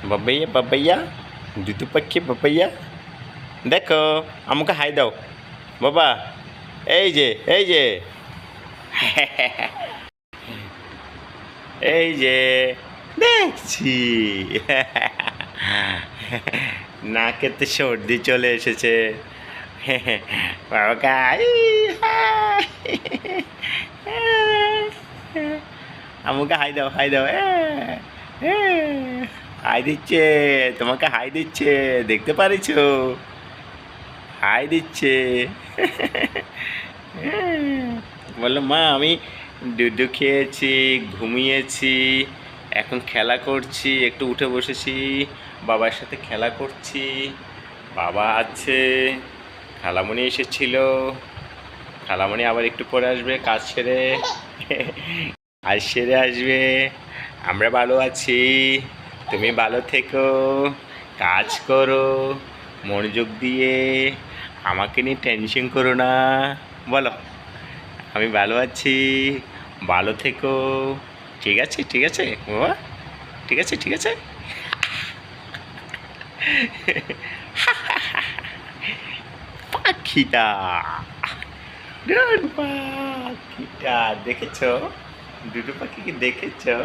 বাবাইয়া বাবাইয়া দুটো পাখি বাবাইয়া দেখো আমাকে হাই দাও বাবা এই যে এই যে এই যে দেখছি নাকেতে সর্দি চলে এসেছে বাবাকে আমাকে হাই দাও হাই দাও হাই দিচ্ছে তোমাকে হাই দিচ্ছে দেখতে পারিছ হাই দিচ্ছে বললো মা আমি দুধ খেয়েছি ঘুমিয়েছি এখন খেলা করছি একটু উঠে বসেছি বাবার সাথে খেলা করছি বাবা আছে খালামণি এসেছিল খালামণি আবার একটু পরে আসবে কাজ সেরে আজ সেরে আসবে আমরা ভালো আছি তুমি ভালো থেকো কাজ করো মনোযোগ দিয়ে আমাকে নিয়ে টেনশন করো না বলো আমি ভালো আছি ভালো থেকো ঠিক আছে বাবা ঠিক আছে পাখিটা পাখিটা দেখেছো দুটো পাখিকে দেখেছো